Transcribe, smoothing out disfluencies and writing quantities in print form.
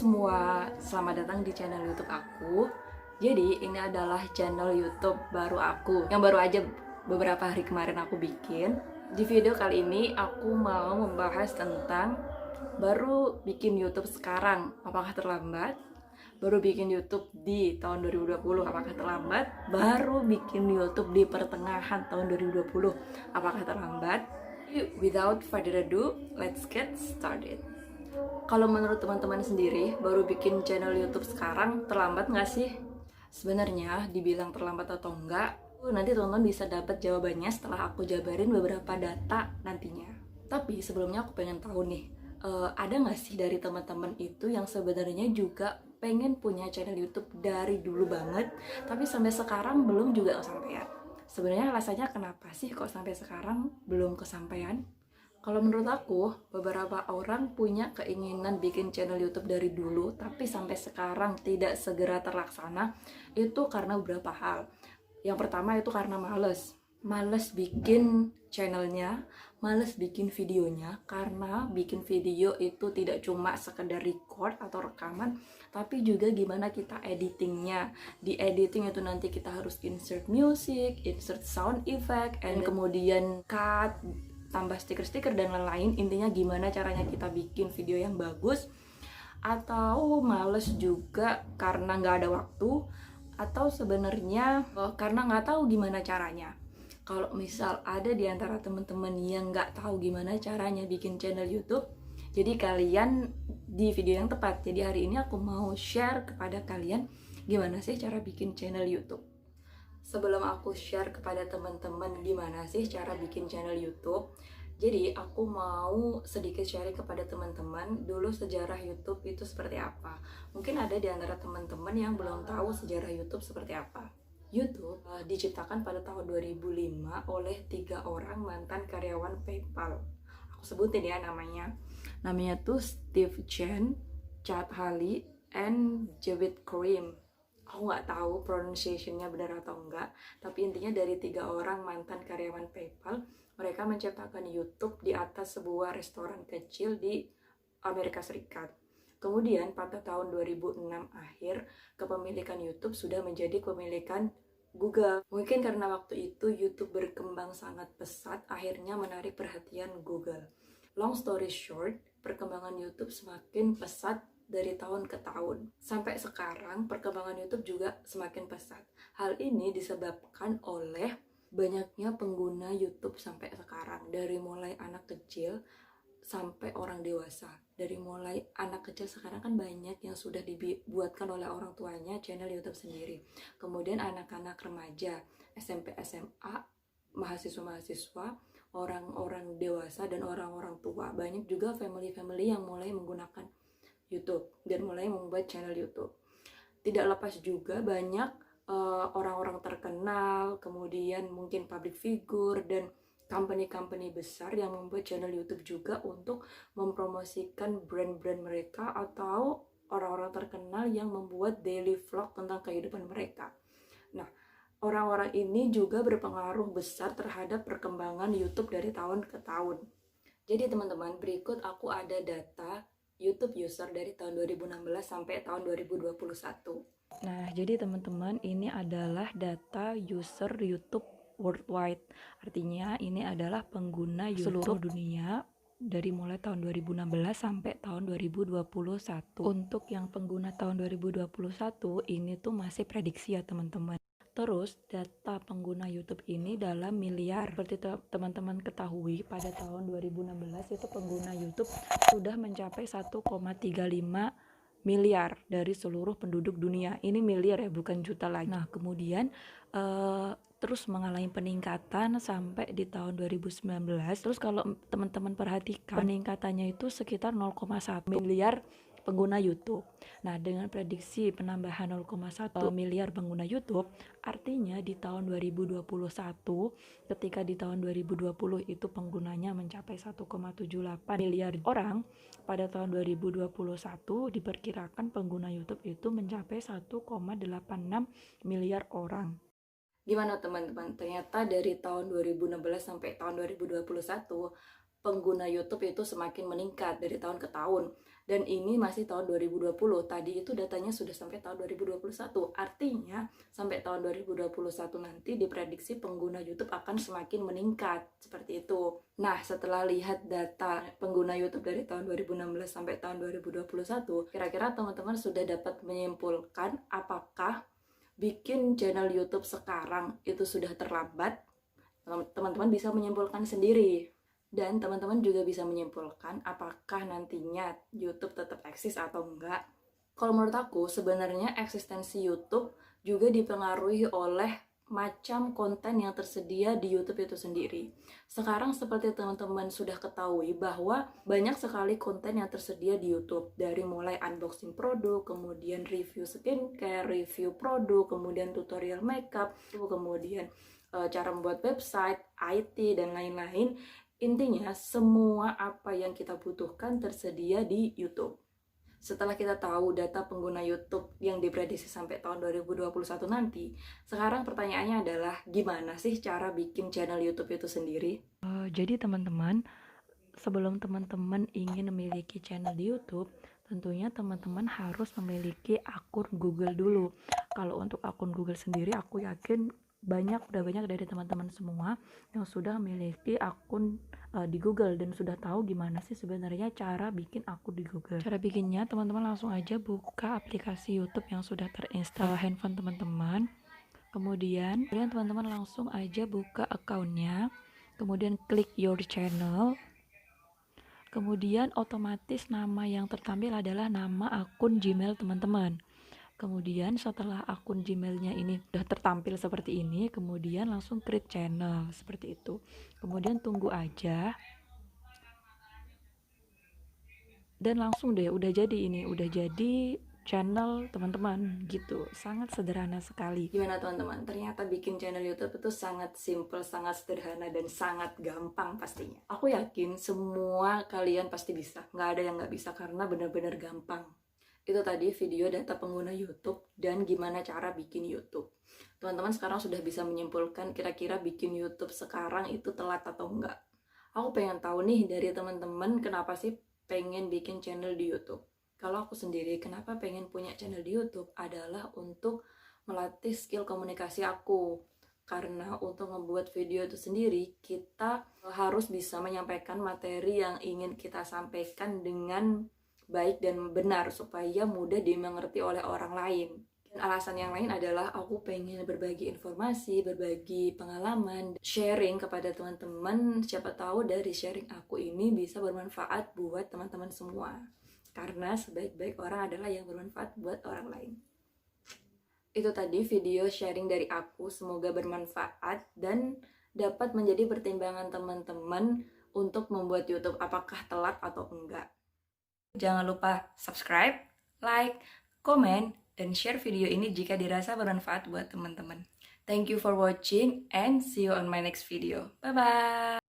semua, selamat datang di channel YouTube aku. Jadi ini adalah channel YouTube baru aku, yang baru aja beberapa hari kemarin aku bikin. Di video kali ini aku mau membahas tentang baru bikin YouTube sekarang, apakah terlambat? Baru bikin YouTube di tahun 2020, apakah terlambat? Baru bikin YouTube di pertengahan tahun 2020, apakah terlambat? Without further ado, let's get started. Kalau menurut teman-teman sendiri, baru bikin channel YouTube sekarang terlambat nggak sih? Sebenarnya dibilang terlambat atau enggak, nanti teman-teman bisa dapat jawabannya setelah aku jabarin beberapa data nantinya. Tapi sebelumnya aku pengen tahu nih, ada nggak sih dari teman-teman itu yang sebenarnya juga pengen punya channel YouTube dari dulu banget, tapi sampai sekarang belum juga kesampaian? Sebenarnya alasannya kenapa sih kok sampai sekarang belum kesampaian? Kalau menurut aku, beberapa orang punya keinginan bikin channel YouTube dari dulu, tapi sampai sekarang tidak segera terlaksana, itu karena beberapa hal. Yang pertama itu karena males. Males bikin channelnya, males bikin videonya, karena bikin video itu tidak cuma sekedar record atau rekaman, tapi juga gimana kita editingnya. Di editing itu nanti kita harus insert music, insert sound effect, and kemudian cut, tambah stiker-stiker dan lain-lain. Intinya gimana caranya kita bikin video yang bagus. Atau males juga karena nggak ada waktu, atau sebenarnya karena nggak tahu gimana caranya. Kalau misal ada di antara teman-teman yang nggak tahu gimana caranya bikin channel YouTube, jadi kalian di video yang tepat. Jadi hari ini aku mau share kepada kalian gimana sih cara bikin channel YouTube. Sebelum aku share kepada teman-teman gimana sih cara bikin channel YouTube, jadi aku mau sedikit sharing kepada teman-teman dulu sejarah YouTube itu seperti apa. Mungkin ada di antara teman-teman yang belum tahu sejarah YouTube seperti apa. YouTube diciptakan pada tahun 2005 oleh 3 orang mantan karyawan PayPal. Aku sebutin ya namanya. Namanya tuh Steve Chen, Chad Halley, and Javed Karim. Aku nggak tahu pronunciation-nya benar atau enggak, tapi intinya dari 3 orang mantan karyawan PayPal, mereka menciptakan YouTube di atas sebuah restoran kecil di Amerika Serikat. Kemudian pada tahun 2006 akhir, kepemilikan YouTube sudah menjadi kepemilikan Google. Mungkin karena waktu itu YouTube berkembang sangat pesat, akhirnya menarik perhatian Google. Long story short, perkembangan YouTube semakin pesat dari tahun ke tahun. Sampai sekarang perkembangan YouTube juga semakin pesat. Hal ini disebabkan oleh banyaknya pengguna YouTube sampai sekarang. Dari mulai anak kecil sampai orang dewasa. Dari mulai anak kecil sekarang kan banyak yang sudah dibuatkan oleh orang tuanya channel YouTube sendiri. Kemudian anak-anak remaja, SMP, SMA, mahasiswa-mahasiswa, orang-orang dewasa dan orang-orang tua. Banyak juga family-family yang mulai menggunakan YouTube dan mulai membuat channel YouTube. Tidak lepas juga banyak orang-orang terkenal, kemudian mungkin public figure dan company-company besar yang membuat channel YouTube juga untuk mempromosikan brand-brand mereka atau orang-orang terkenal yang membuat daily vlog tentang kehidupan mereka. Nah, orang-orang ini juga berpengaruh besar terhadap perkembangan YouTube dari tahun ke tahun. Jadi teman-teman, berikut aku ada data YouTube user dari tahun 2016 sampai tahun 2021. Nah, jadi teman-teman, ini adalah data user YouTube worldwide. Artinya ini adalah pengguna YouTube seluruh dunia dari mulai tahun 2016 sampai tahun 2021. Untuk yang pengguna tahun 2021 ini tuh masih prediksi ya teman-teman. Terus data pengguna YouTube ini dalam miliar. Seperti teman-teman ketahui, pada tahun 2016 itu pengguna YouTube sudah mencapai 1,35 miliar dari seluruh penduduk dunia. Ini miliar ya, bukan juta lagi. Nah, kemudian terus mengalami peningkatan sampai di tahun 2019. Terus kalau teman-teman perhatikan, peningkatannya itu sekitar 0,1 miliar pengguna YouTube. Nah, dengan prediksi penambahan 0,1 miliar pengguna YouTube, artinya di tahun 2021, ketika di tahun 2020 itu penggunanya mencapai 1,78 miliar orang, pada tahun 2021 diperkirakan pengguna YouTube itu mencapai 1,86 miliar orang. Gimana teman-teman? Ternyata dari tahun 2016 sampai tahun 2021, pengguna YouTube itu semakin meningkat dari tahun ke tahun. Dan ini masih tahun 2020. Tadi itu datanya sudah sampai tahun 2021. Artinya sampai tahun 2021 nanti diprediksi pengguna YouTube akan semakin meningkat. Seperti itu. Nah, setelah lihat data pengguna YouTube dari tahun 2016 sampai tahun 2021, kira-kira teman-teman sudah dapat menyimpulkan apakah bikin channel YouTube sekarang itu sudah terlambat? Teman-teman bisa menyimpulkan sendiri. Dan teman-teman juga bisa menyimpulkan apakah nantinya YouTube tetap eksis atau enggak. Kalau menurut aku, sebenarnya eksistensi YouTube juga dipengaruhi oleh macam konten yang tersedia di YouTube itu sendiri. Sekarang seperti teman-teman sudah ketahui bahwa banyak sekali konten yang tersedia di YouTube. Dari mulai unboxing produk, kemudian review skincare, review produk, kemudian tutorial makeup, kemudian cara membuat website, IT, dan lain-lain. Intinya, semua apa yang kita butuhkan tersedia di YouTube. Setelah kita tahu data pengguna YouTube yang diprediksi sampai tahun 2021 nanti, sekarang pertanyaannya adalah gimana sih cara bikin channel YouTube itu sendiri? Jadi teman-teman, sebelum teman-teman ingin memiliki channel di YouTube, tentunya teman-teman harus memiliki akun Google dulu. Kalau untuk akun Google sendiri, aku yakin udah banyak dari teman-teman semua yang sudah memiliki akun di Google dan sudah tahu gimana sih sebenarnya cara bikin akun di Google. Cara bikinnya, teman-teman langsung aja buka aplikasi YouTube yang sudah terinstall handphone teman-teman. Kemudian teman-teman langsung aja buka akunnya, kemudian klik your channel. Kemudian otomatis nama yang tertampil adalah nama akun Gmail teman-teman. Kemudian setelah akun Gmailnya ini udah tertampil seperti ini, kemudian langsung create channel seperti itu. Kemudian tunggu aja. Dan langsung deh udah jadi channel teman-teman gitu. Sangat sederhana sekali. Gimana teman-teman? Ternyata bikin channel YouTube itu sangat simple, sangat sederhana, dan sangat gampang pastinya. Aku yakin semua kalian pasti bisa. Nggak ada yang nggak bisa karena benar-benar gampang. Itu tadi video data pengguna YouTube dan gimana cara bikin YouTube. Teman-teman sekarang sudah bisa menyimpulkan kira-kira bikin YouTube sekarang itu telat atau enggak. Aku pengen tahu nih dari teman-teman kenapa sih pengen bikin channel di YouTube. Kalau aku sendiri kenapa pengen punya channel di YouTube adalah untuk melatih skill komunikasi aku. Karena untuk membuat video itu sendiri, kita harus bisa menyampaikan materi yang ingin kita sampaikan dengan baik dan benar supaya mudah dimengerti oleh orang lain. Dan alasan yang lain adalah aku pengen berbagi informasi, berbagi pengalaman, sharing kepada teman-teman. Siapa tahu dari sharing aku ini bisa bermanfaat buat teman-teman semua. Karena sebaik-baik orang adalah yang bermanfaat buat orang lain. Itu tadi video sharing dari aku, semoga bermanfaat dan dapat menjadi pertimbangan teman-teman untuk membuat YouTube apakah telat atau enggak. Jangan lupa subscribe, like, komen, dan share video ini jika dirasa bermanfaat buat teman-teman. Thank you for watching and see you on my next video. Bye-bye!